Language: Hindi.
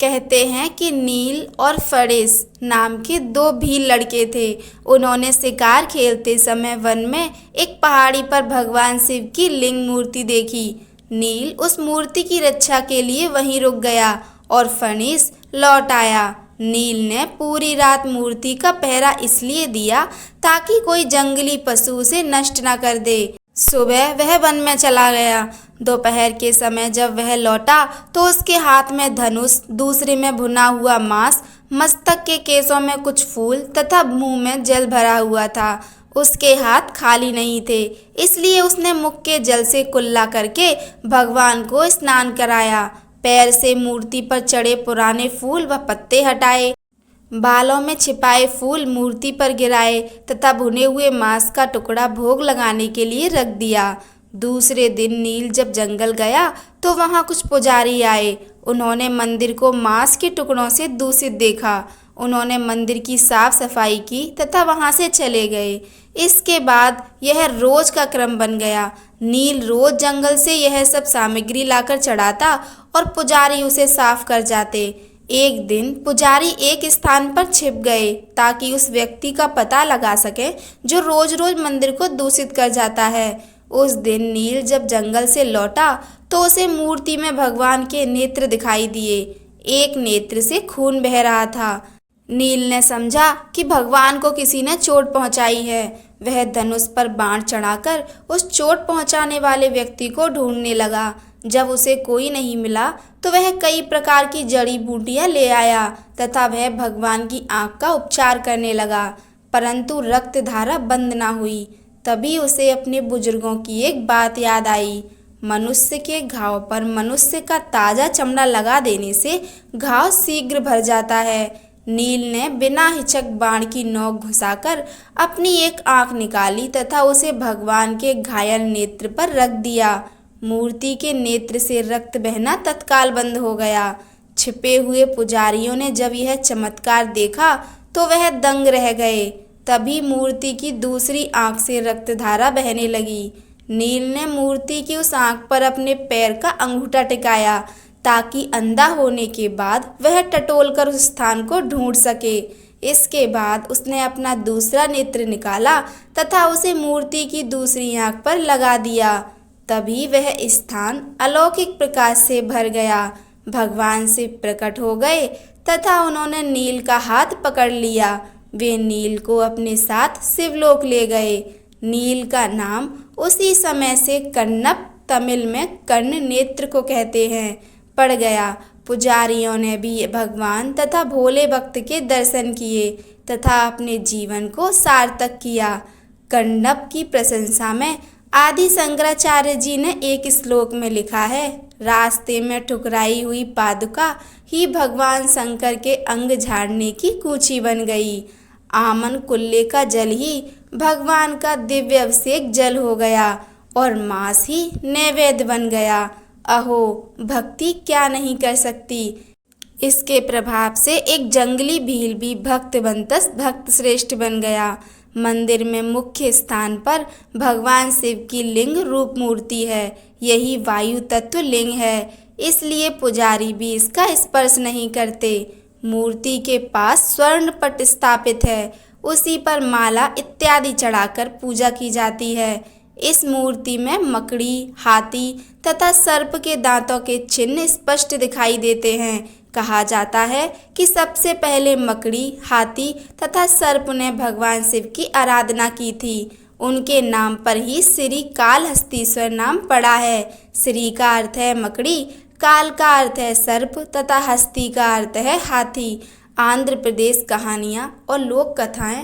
कहते हैं कि नील और फणिस नाम के दो भील लड़के थे। उन्होंने शिकार खेलते समय वन में एक पहाड़ी पर भगवान शिव की लिंग मूर्ति देखी। नील उस मूर्ति की रक्षा के लिए वहीं रुक गया और फणिस लौट आया। नील ने पूरी रात मूर्ति का पहरा इसलिए दिया ताकि कोई जंगली पशु उसे नष्ट न कर दे। सुबह वह वन में चला गया। दोपहर के समय जब वह लौटा तो उसके हाथ में धनुष, दूसरे में भुना हुआ मांस, मस्तक के केसों में कुछ फूल तथा मुंह में जल भरा हुआ था। उसके हाथ खाली नहीं थे, इसलिए उसने मुख के जल से कुल्ला करके भगवान को स्नान कराया। पैर से मूर्ति पर चढ़े पुराने फूल व पत्ते हटाए, बालों में छिपाए फूल मूर्ति पर गिराए तथा भुने हुए मांस का टुकड़ा भोग लगाने के लिए रख दिया। दूसरे दिन नील जब जंगल गया तो वहां कुछ पुजारी आए। उन्होंने मंदिर को मांस के टुकड़ों से दूषित देखा। उन्होंने मंदिर की साफ सफाई की तथा वहां से चले गए। इसके बाद यह रोज का क्रम बन गया। नील रोज जंगल से यह सब सामग्री लाकर चढ़ाता और पुजारी उसे साफ कर जाते। एक दिन पुजारी एक स्थान पर छिप गए ताकि उस व्यक्ति का पता लगा सके जो रोज रोज मंदिर को दूषित कर जाता है। उस दिन नील जब जंगल से लौटा तो उसे मूर्ति में भगवान के नेत्र दिखाई दिए। एक नेत्र से खून बह रहा था। नील ने समझा कि भगवान को किसी ने चोट पहुंचाई है। वह धनुष पर बाण चढ़ाकर उस चोट पहुंचाने वाले व्यक्ति को ढूंढने लगा। जब उसे कोई नहीं मिला तो वह कई प्रकार की जड़ी बूटियां ले आया तथा वह भगवान की आंख का उपचार करने लगा, परंतु रक्त धारा बंद न हुई। तभी उसे अपने बुजुर्गों की एक बात याद आई। मनुष्य के घाव पर मनुष्य का ताजा चमड़ा लगा देने से घाव शीघ्र भर जाता है। नील ने बिना हिचक बाण की नोक घुसाकर अपनी एक आंख निकाली तथा उसे भगवान के घायल नेत्र पर रख दिया। मूर्ति के नेत्र से रक्त बहना तत्काल बंद हो गया। छिपे हुए पुजारियों ने जब यह चमत्कार देखा तो वह दंग रह गए। तभी मूर्ति की दूसरी आंख से रक्तधारा बहने लगी। नील ने मूर्ति की उस आंख पर अपने पैर का अंगूठा टिकाया ताकि अंधा होने के बाद वह टटोलकर उस स्थान को ढूंढ सके। इसके बाद उसने अपना दूसरा नेत्र निकाला तथा उसे मूर्ति की दूसरी आंख पर लगा दिया। तभी वह स्थान अलौकिक प्रकाश से भर गया। भगवान शिव प्रकट हो गए तथा उन्होंने नील का हाथ पकड़ लिया। वे नील को अपने साथ शिवलोक ले गए। नील का नाम उसी समय से कण्णप, तमिल में कर्ण नेत्र को कहते हैं, पड़ गया। पुजारियों ने भी भगवान तथा भोले भक्त के दर्शन किए तथा अपने जीवन को सार्थक किया। कण्णप की प्रशंसा में आदि शंकराचार्य जी ने एक श्लोक में लिखा है, रास्ते में ठुकराई हुई पादुका ही भगवान शंकर के अंग झाड़ने की कूची बन गई। आमन कुल्ले का जल ही भगवान का दिव्य अभिषेक जल हो गया और मांस ही नैवेद्य बन गया। अहो, भक्ति क्या नहीं कर सकती। इसके प्रभाव से एक जंगली भील भी भक्त बनतस भक्त श्रेष्ठ बन गया। मंदिर में मुख्य स्थान पर भगवान शिव की लिंग रूप मूर्ति है। यही वायु तत्व लिंग है, इसलिए पुजारी भी इसका स्पर्श नहीं करते। मूर्ति के पास स्वर्ण पट स्थापित है, उसी पर माला इत्यादि चढ़ाकर पूजा की जाती है। इस मूर्ति में मकड़ी, हाथी तथा सर्प के दांतों के चिन्ह स्पष्ट दिखाई देते हैं। कहा जाता है कि सबसे पहले मकड़ी, हाथी तथा सर्प ने भगवान शिव की आराधना की थी। उनके नाम पर ही श्री कालहस्तीश्वर नाम पड़ा है। श्री का अर्थ है मकड़ी, काल का अर्थ है सर्प तथा हस्ती का अर्थ है हाथी। आंध्र प्रदेश कहानियाँ और लोक कथाएं।